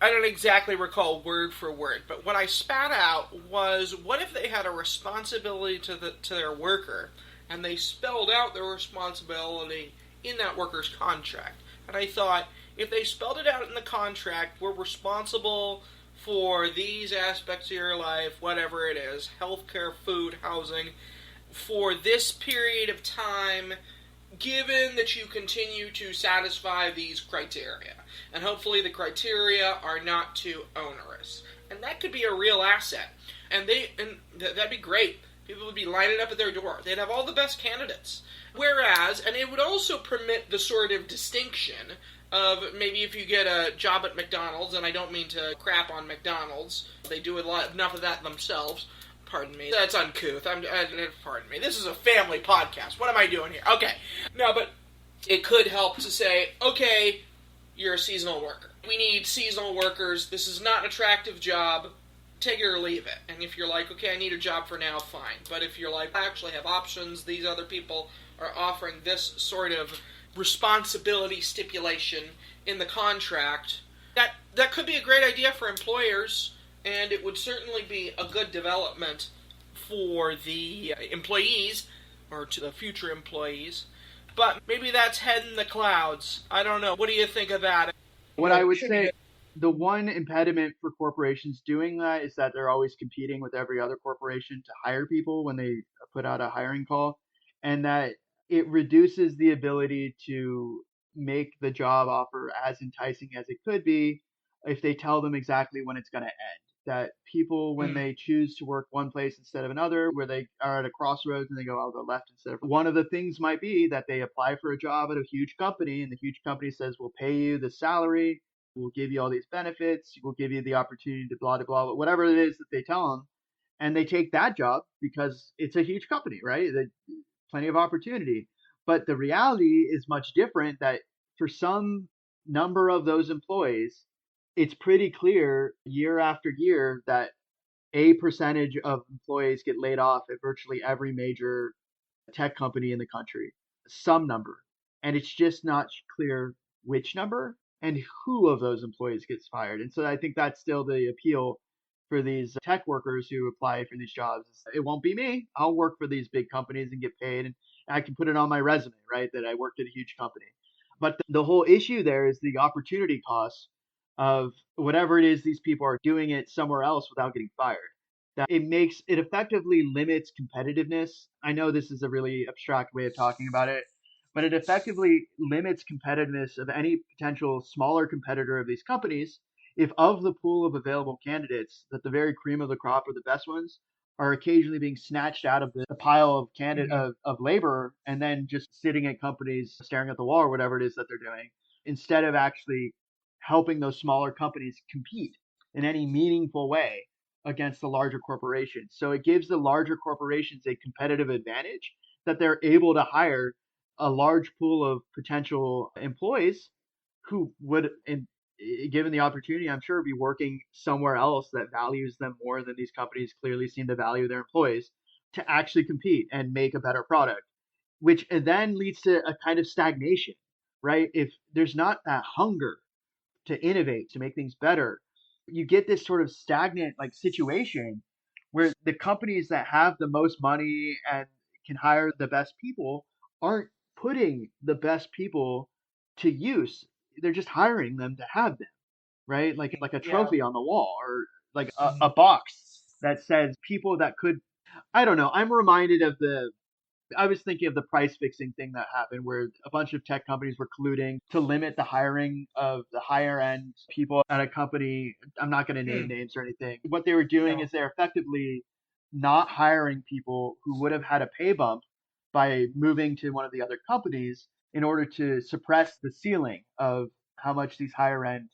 don't exactly recall word for word, but what I spat out was, what if they had a responsibility to their worker, and they spelled out their responsibility in that worker's contract? And I thought, if they spelled it out in the contract, we're responsible for these aspects of your life, whatever it is, healthcare, food, housing, for this period of time, given that you continue to satisfy these criteria. And hopefully the criteria are not too onerous. And that could be a real asset. And that'd be great. People would be lining up at their door. They'd have all the best candidates. Whereas, and it would also permit the sort of distinction of maybe if you get a job at McDonald's, and I don't mean to crap on McDonald's, they do enough of that themselves. Pardon me, that's uncouth. Pardon me. This is a family podcast. What am I doing here? Okay. No, but it could help to say, okay, you're a seasonal worker. We need seasonal workers. This is not an attractive job. Take it or leave it. And if you're like, okay, I need a job for now, fine. But if you're like, I actually have options, these other people are offering this sort of responsibility stipulation in the contract, that could be a great idea for employers, and it would certainly be a good development for the employees, or to the future employees. But maybe that's head in the clouds. I don't know. What do you think of that? What I would say, the one impediment for corporations doing that is that they're always competing with every other corporation to hire people when they put out a hiring call, and that it reduces the ability to make the job offer as enticing as it could be if they tell them exactly when it's going to end. That people, when they choose to work one place instead of another, where they are at a crossroads and they go, I'll go left instead of one of the things might be that they apply for a job at a huge company, and the huge company says, we'll pay you the salary, we'll give you all these benefits, we'll give you the opportunity to blah, blah, blah, whatever it is that they tell them. And they take that job because it's a huge company, right? Plenty of opportunity. But the reality is much different, that for some number of those employees, it's pretty clear year after year that a percentage of employees get laid off at virtually every major tech company in the country, some number. And it's just not clear which number and who of those employees gets fired. And so I think that's still the appeal for these tech workers who apply for these jobs. It won't be me. I'll work for these big companies and get paid, and I can put it on my resume, right, that I worked at a huge company. But the whole issue there is the opportunity cost of whatever it is these people are doing it somewhere else without getting fired. That it effectively limits competitiveness. I know this is a really abstract way of talking about it, but it effectively limits competitiveness of any potential smaller competitor of these companies if of the pool of available candidates, that the very cream of the crop or the best ones are occasionally being snatched out of the pile of of labor and then just sitting at companies staring at the wall or whatever it is that they're doing, instead of actually helping those smaller companies compete in any meaningful way against the larger corporations. So it gives the larger corporations a competitive advantage that they're able to hire a large pool of potential employees who would, given the opportunity, I'm sure, be working somewhere else that values them more than these companies clearly seem to value their employees, to actually compete and make a better product, which then leads to a kind of stagnation, right? If there's not that hunger to innovate, to make things better, you get this sort of stagnant like situation where the companies that have the most money and can hire the best people aren't putting the best people to use. They're just hiring them to have them, right? Like a trophy on the wall, or like a box that says people that could. I don't know. I'm reminded of I was thinking of the price fixing thing that happened where a bunch of tech companies were colluding to limit the hiring of the higher end people at a company. I'm not going to name names or anything. What they were doing is they're effectively not hiring people who would have had a pay bump by moving to one of the other companies in order to suppress the ceiling of how much these higher end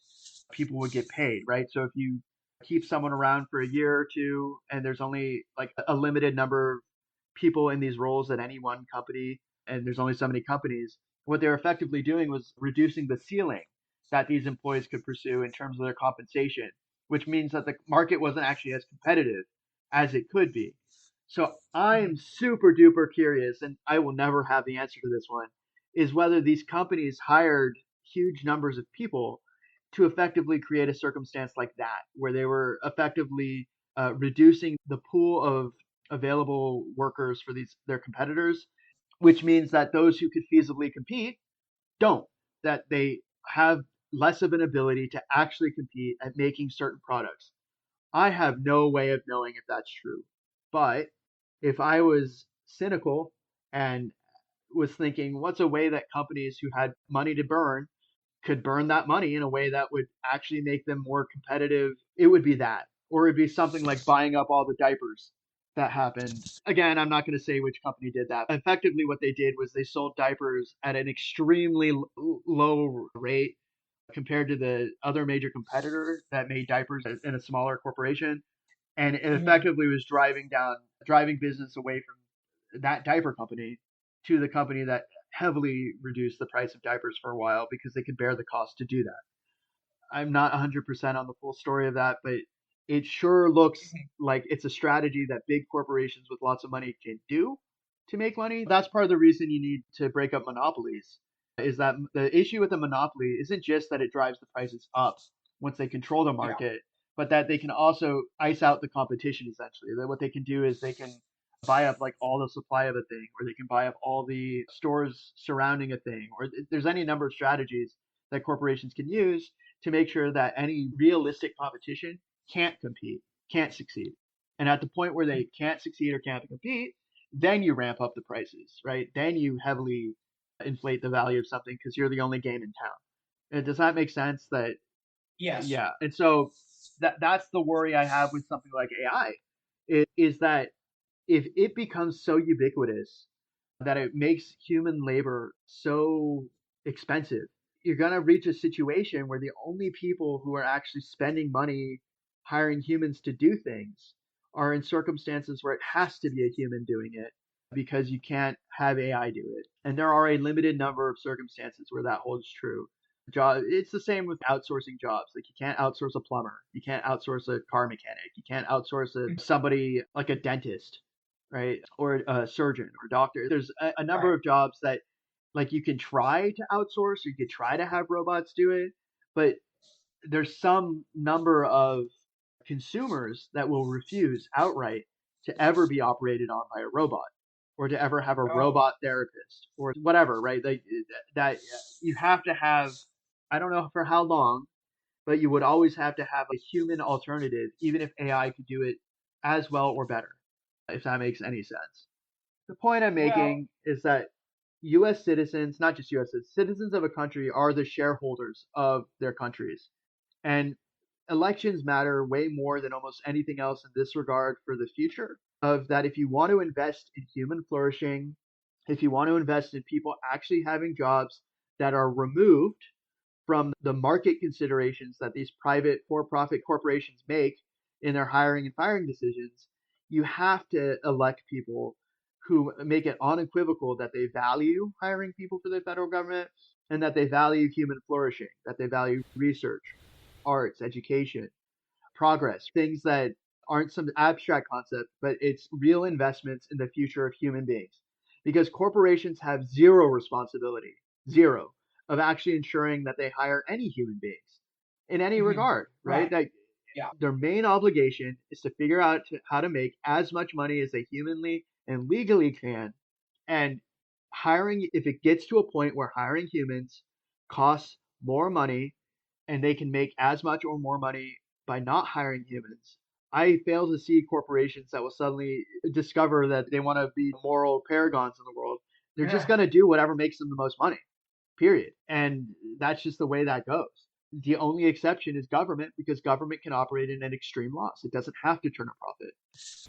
people would get paid, right? So if you keep someone around for a year or two and there's only like a limited number of people in these roles at any one company, and there's only so many companies, what they're effectively doing was reducing the ceiling that these employees could pursue in terms of their compensation, which means that the market wasn't actually as competitive as it could be. So I'm super duper curious, and I will never have the answer to this one, is whether these companies hired huge numbers of people to effectively create a circumstance like that, where they were effectively reducing the pool of available workers for their competitors, which means that those who could feasibly compete don't, that they have less of an ability to actually compete at making certain products. I have no way of knowing if that's true. But if I was cynical and was thinking, what's a way that companies who had money to burn could burn that money in a way that would actually make them more competitive? It would be that. Or it'd be something like buying up all the diapers that happened. Again, I'm not going to say which company did that. Effectively, what they did was they sold diapers at an extremely low rate compared to the other major competitor that made diapers in a smaller corporation. And it effectively was driving business away from that diaper company to the company that heavily reduced the price of diapers for a while because they could bear the cost to do that. I'm not 100% on the full story of that, but it sure looks like it's a strategy that big corporations with lots of money can do to make money. That's part of the reason you need to break up monopolies. Is that the issue with the monopoly isn't just that it drives the prices up once they control the market, but that they can also ice out the competition essentially. That what they can do is they can buy up like all the supply of a thing, or they can buy up all the stores surrounding a thing, or there's any number of strategies that corporations can use to make sure that any realistic competition can't compete, can't succeed. And at the point where they can't succeed or can't compete, then you ramp up the prices, right? Then you heavily inflate the value of something because you're the only game in town. And does that make sense? That Yes. yeah. And so that's the worry I have with something like AI, is that if it becomes so ubiquitous that it makes human labor so expensive, you're going to reach a situation where the only people who are actually spending money hiring humans to do things are in circumstances where it has to be a human doing it because you can't have AI do it. And there are a limited number of circumstances where that holds true. It's the same with outsourcing jobs. Like you can't outsource a plumber, you can't outsource a car mechanic, you can't outsource somebody like a dentist, right? Or a surgeon or doctor. There's a number of jobs that like you can try to outsource, or you could try to have robots do it, but there's some number of consumers that will refuse outright to ever be operated on by a robot, or to ever have a robot therapist or whatever, right? Like that you have to have, I don't know for how long, but you would always have to have a human alternative, even if AI could do it as well or better, if that makes any sense. The point I'm making is that US citizens, not just US citizens of a country, are the shareholders of their countries. And elections matter way more than almost anything else in this regard for the future. Of that, if you want to invest in human flourishing, if you want to invest in people actually having jobs that are removed from the market considerations that these private for-profit corporations make in their hiring and firing decisions, you have to elect people who make it unequivocal that they value hiring people for the federal government and that they value human flourishing, that they value research, arts, education, progress, things that aren't some abstract concept, but it's real investments in the future of human beings. Because corporations have zero responsibility, zero, of actually ensuring that they hire any human beings in any regard, right? That their main obligation is to figure out how to make as much money as they humanly and legally can. And hiring, if it gets to a point where hiring humans costs more money and they can make as much or more money by not hiring humans, I fail to see corporations that will suddenly discover that they want to be moral paragons in the world. They're just going to do whatever makes them the most money, period. And that's just the way that goes. The only exception is government, because government can operate in an extreme loss. It doesn't have to turn a profit.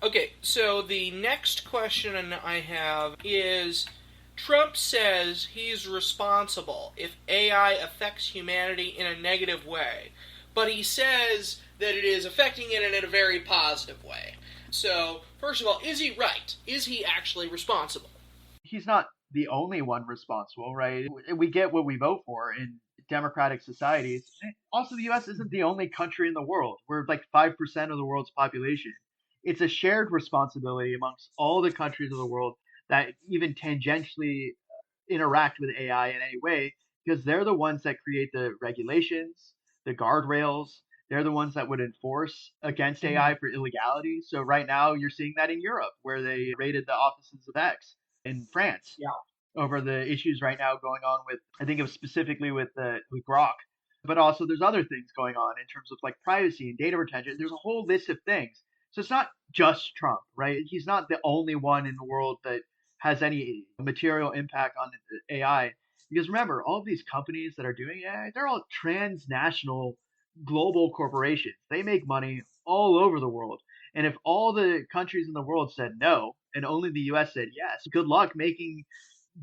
Okay, so the next question I have is, Trump says he's responsible if AI affects humanity in a negative way, but he says that it is affecting it in a very positive way. So, first of all, is he right? Is he actually responsible? He's not the only one responsible, right? We get what we vote for in democratic societies. Also, the US isn't the only country in the world. We're like 5% of the world's population. It's a shared responsibility amongst all the countries of the world that even tangentially interact with AI in any way, because they're the ones that create the regulations, the guardrails. They're the ones that would enforce against AI for illegality. So right now you're seeing that in Europe, where they raided the offices of X in France over the issues right now going on with, I think it was specifically with Grok, but also there's other things going on in terms of like privacy and data retention. There's a whole list of things. So it's not just Trump, right? He's not the only one in the world that has any material impact on AI. Because remember, all of these companies that are doing AI, they're all transnational global corporations. They make money all over the world. And if all the countries in the world said no and only the US said yes, good luck making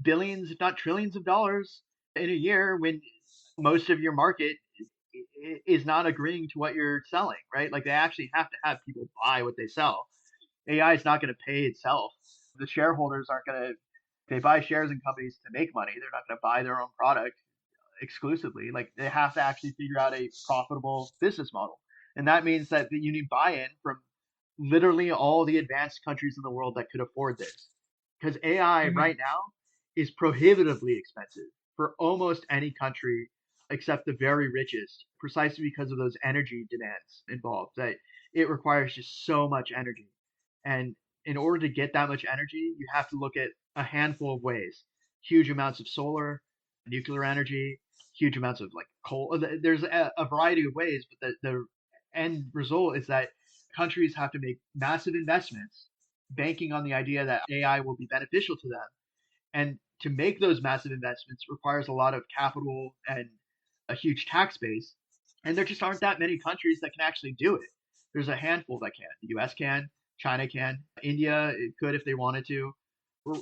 billions, if not trillions of dollars in a year when most of your market is not agreeing to what you're selling, right? Like they actually have to have people buy what they sell. AI is not going to pay itself. The shareholders aren't going to, they buy shares in companies to make money. They're not going to buy their own product exclusively. Like they have to actually figure out a profitable business model. And that means that you need buy-in from literally all the advanced countries in the world that could afford this. Because AI right now is prohibitively expensive for almost any country except the very richest, precisely because of those energy demands involved. That it requires just so much energy. And in order to get that much energy, you have to look at a handful of ways. Huge amounts of solar, nuclear energy, huge amounts of like coal. There's a variety of ways, but the end result is that countries have to make massive investments, banking on the idea that AI will be beneficial to them. And to make those massive investments requires a lot of capital and a huge tax base. And there just aren't that many countries that can actually do it. There's a handful that can. The US can, China can, India could if they wanted to.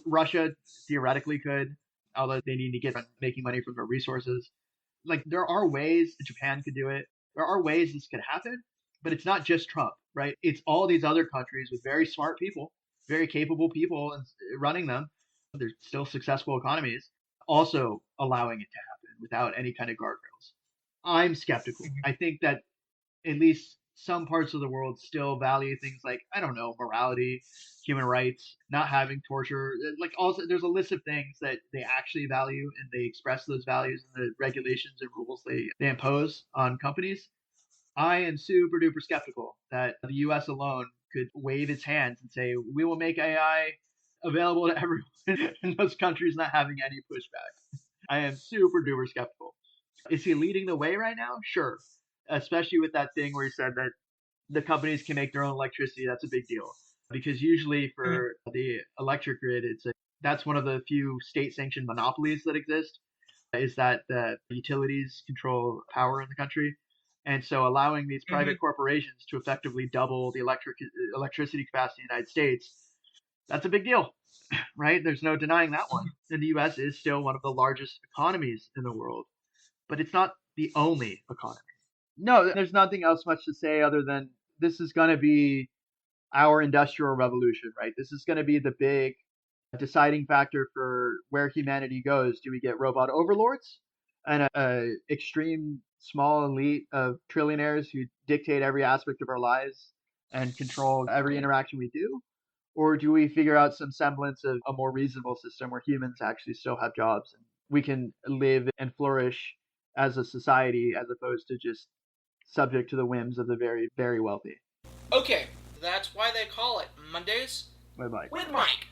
Russia theoretically could, although they need to get making money from their resources. Like there are ways Japan could do it. There are ways this could happen, but it's not just Trump, right? It's all these other countries with very smart people, very capable people and running them. They're still successful economies, also allowing it to happen without any kind of guardrails. I'm skeptical. I think that at least some parts of the world still value things like, I don't know, morality, human rights, not having torture. Like also there's a list of things that they actually value and they express those values in the regulations and rules they impose on companies. I am super duper skeptical that the US alone could wave its hands and say, we will make AI available to everyone in those countries not having any pushback. I am super duper skeptical. Is he leading the way right now? Sure. Especially with that thing where he said that the companies can make their own electricity. That's a big deal because usually for the electric grid, that's one of the few state-sanctioned monopolies that exist. Is that the utilities control power in the country, and so allowing these private corporations to effectively double the electricity capacity in the United States, that's a big deal, right? There's no denying that one. And the U.S. is still one of the largest economies in the world, but it's not the only economy. No, there's nothing else much to say other than this is going to be our industrial revolution, right? This is going to be the big deciding factor for where humanity goes. Do we get robot overlords and a extreme small elite of trillionaires who dictate every aspect of our lives and control every interaction we do? Or do we figure out some semblance of a more reasonable system where humans actually still have jobs and we can live and flourish as a society as opposed to just subject to the whims of the very, very wealthy? Okay, that's why they call it Mondays Bye bye. with Mike.